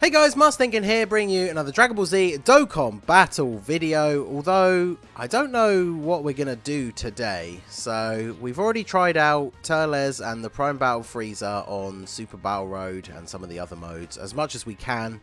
Hey guys, Mars Thinking here, bringing you another Dragon Ball Z Dokkan battle video, although I don't know what we're going to do today. So we've already tried out Turles and the Prime Battle Frieza on Super Battle Road and some of the other modes as much as we can.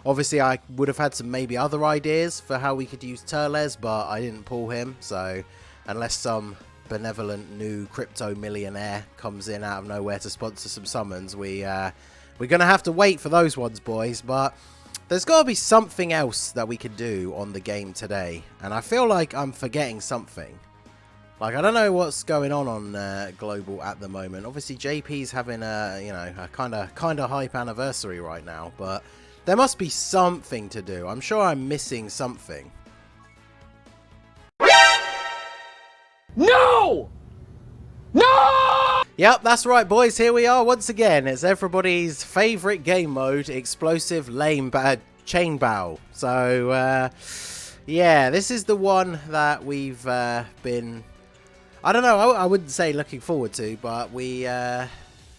Obviously I would have had some maybe other ideas for how we could use Turles, but I didn't pull him, so unless some benevolent new crypto millionaire comes in out of nowhere to sponsor some summons, we're going to have to wait for those ones, boys, but there's got to be something else that we can do on the game today, and I feel like I'm forgetting something. Like, I don't know what's going on Global at the moment. Obviously, JP's having a kind of hype anniversary right now, but there must be something to do. I'm sure I'm missing something. No! No! Yep, that's right, boys. Here we are once again. It's everybody's favourite game mode, Explosive Lame Chain Battle. So, yeah, this is the one that we've been... I don't know, I wouldn't say looking forward to, but we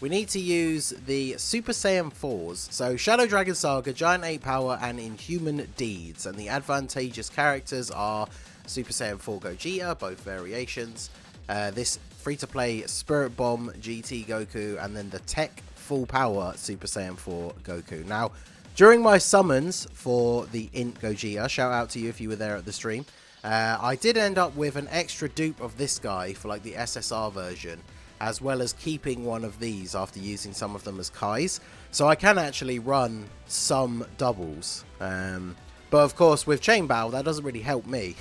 need to use the Super Saiyan 4s. So, Shadow Dragon Saga, Giant 8 Power, and Inhuman Deeds. And the advantageous characters are Super Saiyan 4 Gogeta, both variations. This free-to-play Spirit Bomb GT Goku, and then the Tech Full Power Super Saiyan 4 Goku. Now, during my summons for the Int Gogeta, shout out to you if you were there at the stream, I did end up with an extra dupe of this guy for like the SSR version, as well as keeping one of these after using some of them as Kais. So I can actually run some doubles. But of course, with Chain Battle, that doesn't really help me.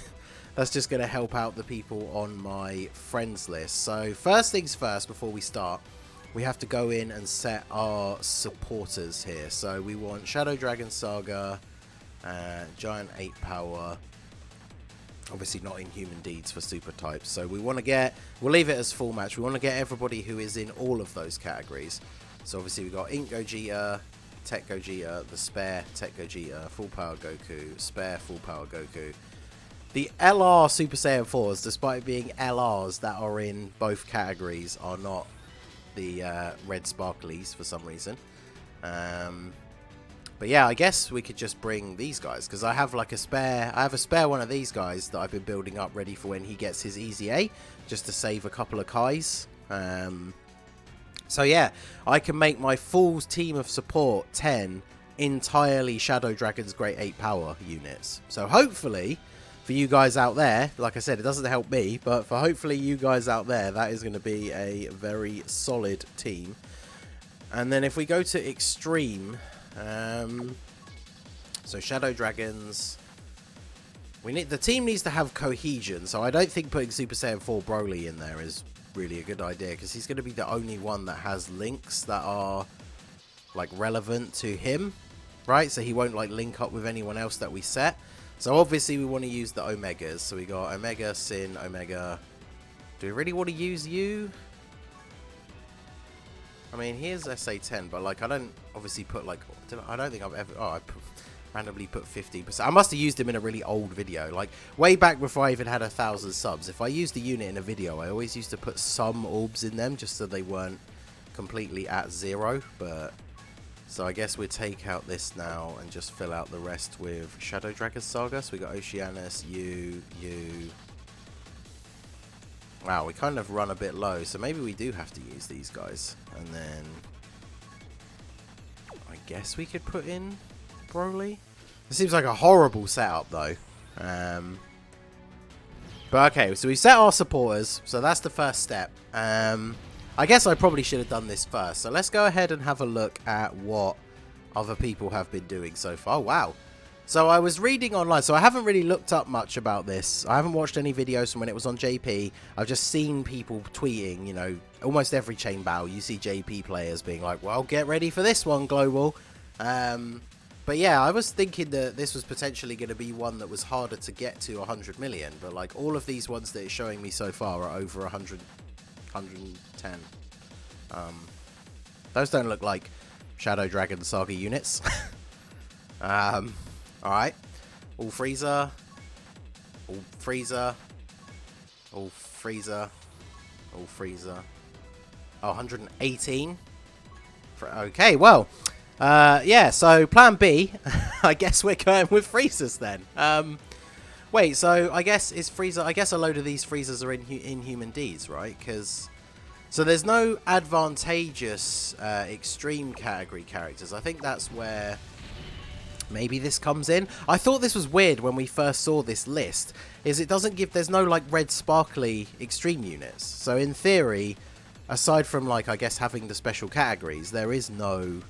That's just going to help out the people on my friends list. So first things first, before we start, we have to go in and set our supporters here. So we want Shadow Dragon Saga, Giant 8 Power, obviously not Inhuman Deeds for super types. So we want to get, we'll leave it as full match. We want to get everybody who is in all of those categories. So obviously we've got Int Gogeta, Tech Gogeta, the Spare Tech Gogeta, Full Power Goku, Spare Full Power Goku. The LR Super Saiyan 4s, despite being LRs that are in both categories, are not the red sparklies for some reason. But yeah, I guess we could just bring these guys, because I have like a spare one of these guys that I've been building up ready for when he gets his Easy A, just to save a couple of Kais. So yeah, I can make my full team of support 10 entirely Shadow Dragon's Great 8 Power units. So hopefully, for you guys out there, like I said, it doesn't help me, but for hopefully you guys out there, that is going to be a very solid team. And then if we go to Extreme, so Shadow Dragons, the team needs to have cohesion, so I don't think putting Super Saiyan 4 Broly in there is really a good idea, because he's going to be the only one that has links that are like relevant to him, right? So he won't like link up with anyone else that we set. So obviously we want to use the Omegas. So we got Omega, Sin, Omega. Do we really want to use you? I mean, here's SA10, but like I don't obviously put like, I don't think I've ever, randomly put 50%. I must have used him in a really old video, like way back before I even had 1,000 subs. If I used a unit in a video, I always used to put some orbs in them just so they weren't completely at 0, but... So I guess we take out this now and just fill out the rest with Shadow Dragon Saga. So we got Oceanus, you. Wow, we kind of run a bit low, so maybe we do have to use these guys. And then I guess we could put in Broly. It seems like a horrible setup though. But okay, so we set our supporters, so that's the first step. I guess I probably should have done this first. So let's go ahead and have a look at what other people have been doing so far. Oh, wow. So I was reading online. So I haven't really looked up much about this. I haven't watched any videos from when it was on JP. I've just seen people tweeting, you know, almost every chain battle. You see JP players being like, well, get ready for this one, Global. But yeah, I was thinking that this was potentially going to be one that was harder to get to 100 million. But like all of these ones that it's showing me so far are over 110. Those don't look like Shadow Dragon Saga units. Alright. All Frieza. All Frieza. All Frieza. All Frieza. Oh, 118. Okay, well, Yeah, so plan B, I guess we're going with freezers then. Wait, so I guess is freezer, I guess a load of these freezers are in Inhuman Deeds, right? Because, so there's no advantageous extreme category characters. I think that's where maybe this comes in. I thought this was weird when we first saw this list, is it doesn't give, there's no like red sparkly extreme units. So in theory, aside from like, I guess having the special categories, there is no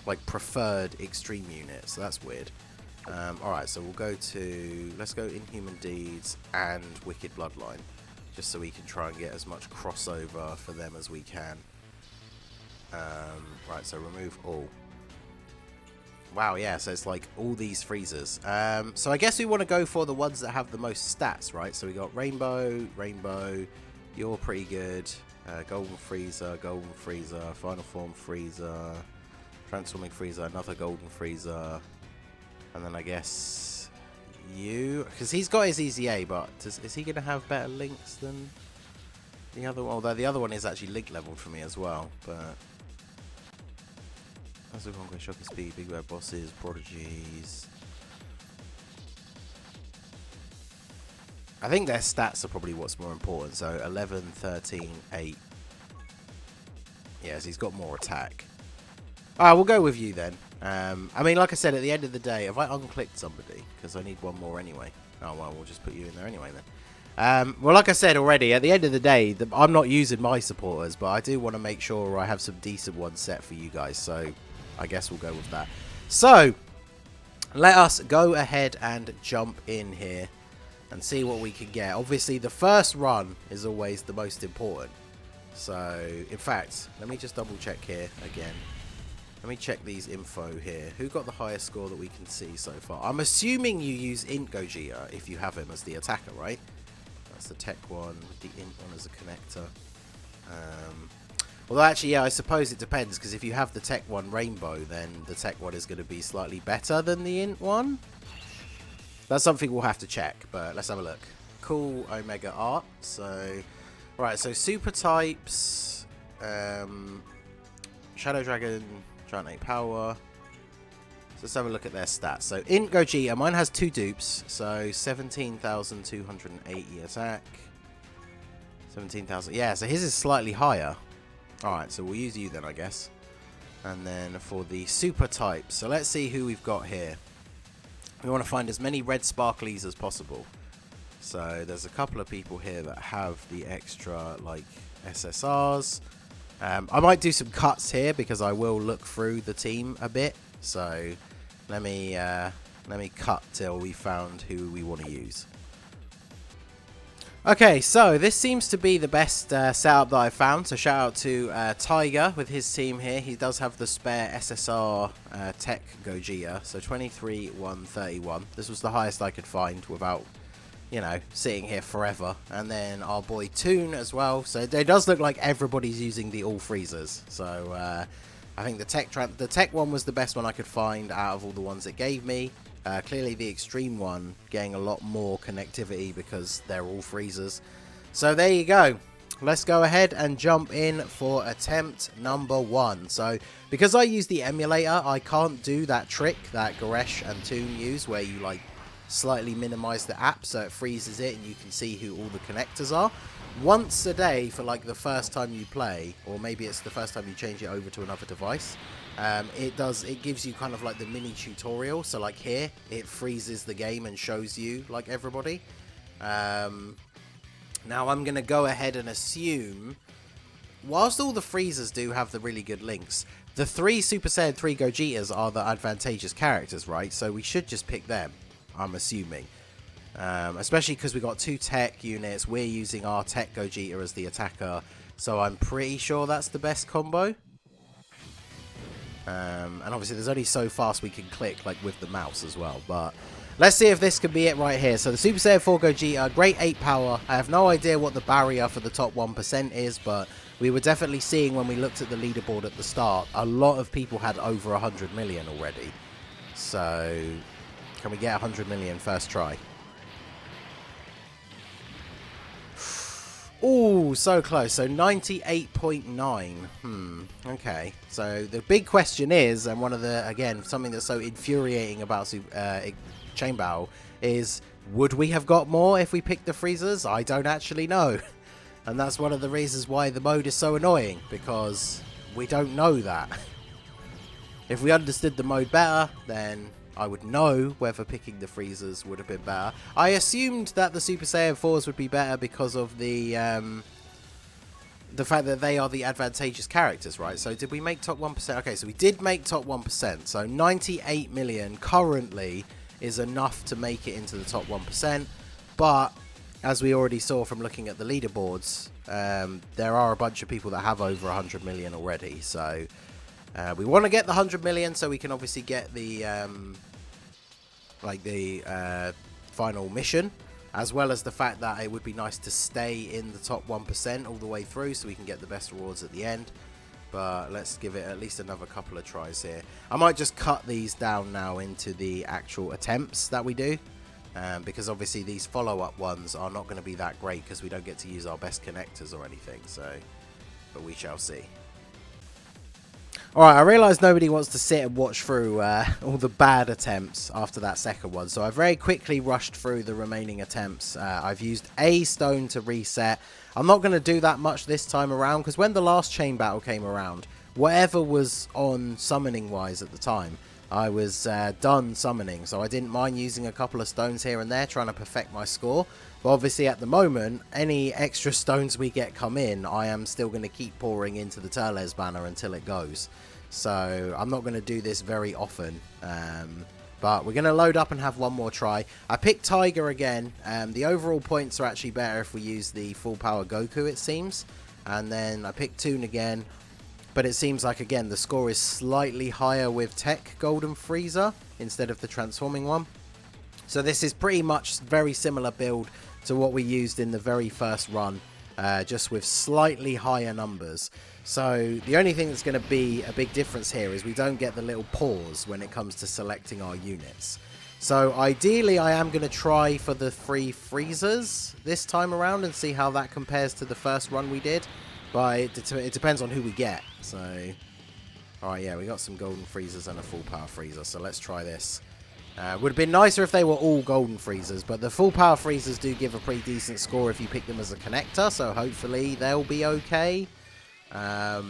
like preferred extreme units. So that's weird. Alright, so we'll go to, let's go Inhuman Deeds and Wicked Bloodline, just so we can try and get as much crossover for them as we can. Right, so remove all. Wow, yeah, so it's like all these freezers. So I guess we want to go for the ones that have the most stats, right? So we got Rainbow, Rainbow, you're pretty good, Golden Freezer, Final Form Freezer, Transforming Freezer, another Golden Freezer, and then I guess you, because he's got his EZA, but is he going to have better links than the other one? Although the other one is actually link leveled for me as well, but that's a Conquest, Shock and Speed, Big Bad Bosses, Prodigies. I think their stats are probably what's more important. So 11, 13, 8. Yes, he's got more attack. Alright, we'll go with you then. I mean, like I said, at the end of the day, have I unclicked somebody? Because I need one more anyway. Oh, well, we'll just put you in there anyway then. Well, like I said already, at the end of the day, I'm not using my supporters, but I do want to make sure I have some decent ones set for you guys. So I guess we'll go with that. So let us go ahead and jump in here and see what we can get. Obviously, the first run is always the most important. So, in fact, let me just double check here again. Let me check these info here. Who got the highest score that we can see so far? I'm assuming you use Int GOGETA if you have him as the attacker, right? That's the tech one, the Int one as a connector. Although actually, yeah, I suppose it depends, because if you have the tech one Rainbow, then the tech one is going to be slightly better than the Int one. That's something we'll have to check, but let's have a look. Cool Omega art. So, right, so super types, Shadow Dragon, Giant 8 Power. So let's have a look at their stats. So Int GOGETA, mine has 2 dupes, so 17,280 attack. 17,000, yeah, so his is slightly higher. Alright, so we'll use you then, I guess. And then for the super types, so let's see who we've got here. We want to find as many red sparklies as possible. So there's a couple of people here that have the extra, like, SSRs. I might do some cuts here because I will look through the team a bit. So let me cut till we found who we want to use. Okay, so this seems to be the best setup that I found. So shout out to Tiger with his team here. He does have the spare SSR Tech GOGETA. So 23,131. This was the highest I could find without, you know, sitting here forever. And then our boy Toon as well. So it does look like everybody's using the all freezers. So I think the tech one was the best one I could find out of all the ones it gave me. Clearly the extreme one getting a lot more connectivity because they're all freezers. So there you go. Let's go ahead and jump in for attempt number 1. So because I use the emulator, I can't do that trick that Goresh and Toon use where you like slightly minimize the app so it freezes it and you can see who all the connectors are. Once a day for like the first time you play, or maybe it's the first time you change it over to another device, it gives you kind of like the mini tutorial. So like here, it freezes the game and shows you like everybody. Now I'm going to go ahead and assume, whilst all the freezers do have the really good links, the 3 Super Saiyan 3 GOGETAs are the advantageous characters, right? So we should just pick them, I'm assuming. Especially because we got 2 tech units. We're using our tech GOGETA as the attacker. So I'm pretty sure that's the best combo. And obviously there's only so fast we can click, like with the mouse as well. But let's see if this can be it right here. So the Super Saiyan 4 GOGETA, great 8 power. I have no idea what the barrier for the top 1% is, but we were definitely seeing when we looked at the leaderboard at the start, a lot of people had over 100 million already. So can we get 100 million first try? Oh, so close. So 98.9. Okay. So the big question is, and one of the, again, something that's so infuriating about Chain Battle is, would we have got more if we picked the freezers? I don't actually know. And that's one of the reasons why the mode is so annoying, because we don't know that. If we understood the mode better, then I would know whether picking the freezers would have been better. I assumed that the Super Saiyan 4s would be better because of the fact that they are the advantageous characters, right? So did we make top 1%? Okay, so we did make top 1%. So 98 million currently is enough to make it into the top 1%. But as we already saw from looking at the leaderboards, there are a bunch of people that have over 100 million already. So we want to get the 100 million so we can obviously get the final mission, as well as the fact that it would be nice to stay in the top 1% all the way through so we can get the best rewards at the end. But let's give it at least another couple of tries here. I might just cut these down now into the actual attempts that we do, because obviously these follow-up ones are not going to be that great because we don't get to use our best connectors or anything. So, but we shall see. Alright, I realise nobody wants to sit and watch through all the bad attempts after that second one, so I very quickly rushed through the remaining attempts. I've used a stone to reset. I'm not going to do that much this time around, because when the last chain battle came around, whatever was on summoning-wise at the time, I was done summoning, so I didn't mind using a couple of stones here and there, trying to perfect my score. But obviously at the moment, any extra stones we get come in, I am still going to keep pouring into the Turles banner until it goes. So I'm not going to do this very often, but we're going to load up and have one more try. I picked Tiger again. The overall points are actually better if we use the full power Goku, it seems. And then I picked Toon again. But it seems like, again, the score is slightly higher with Tech Golden Frieza instead of the transforming one. So this is pretty much very similar build to what we used in the very first run, just with slightly higher numbers. So the only thing that's going to be a big difference here is we don't get the little pause when it comes to selecting our units. So ideally I am going to try for the 3 freezers this time around and see how that compares to the first run we did. But it depends on who we get. So, alright, yeah, we got some golden freezers and a full power freezer. So let's try this. Would have been nicer if they were all golden freezers, but the full power freezers do give a pretty decent score if you pick them as a connector. So hopefully they'll be okay. But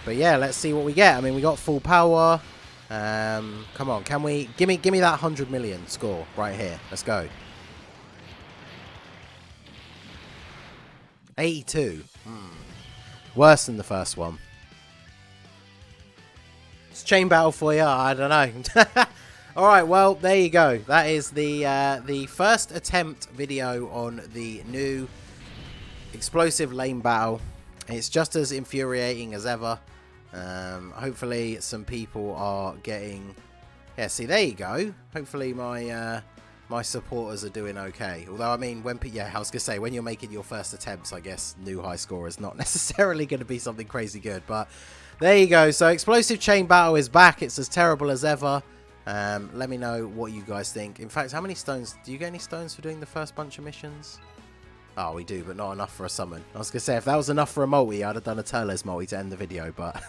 yeah, let's see what we get. I mean, we got full power. Come on, can we give me that 100 million score right here? Let's go. 82. Worse than the first one. It's chain battle for you. I don't know. All right, well, there you go. That is the first attempt video on the new explosive lane battle. It's just as infuriating as ever. Hopefully some people are getting... Yeah, see, there you go. Hopefully my supporters are doing okay. Although, I mean, yeah, I was going to say, when you're making your first attempts, I guess new high score is not necessarily going to be something crazy good. But there you go. So explosive chain battle is back. It's as terrible as ever. Let me know what you guys think. In fact, how many stones? Do you get any stones for doing the first bunch of missions? Oh, we do, but not enough for a summon. I was going to say, if that was enough for a multi, I'd have done a Turles multi to end the video, but...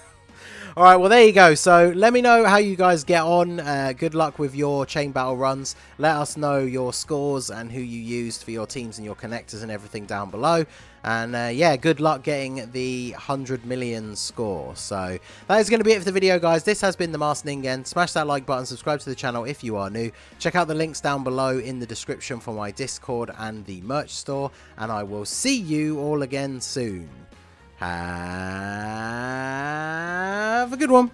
Alright, well, there you go. So, let me know how you guys get on. Good luck with your chain battle runs. Let us know your scores and who you used for your teams and your connectors and everything down below. And, yeah, good luck getting the 100 million score. So, that is going to be it for the video, guys. This has been the Masked Ningen. Smash that like button, subscribe to the channel if you are new. Check out the links down below in the description for my Discord and the merch store. And I will see you all again soon. Have a good one.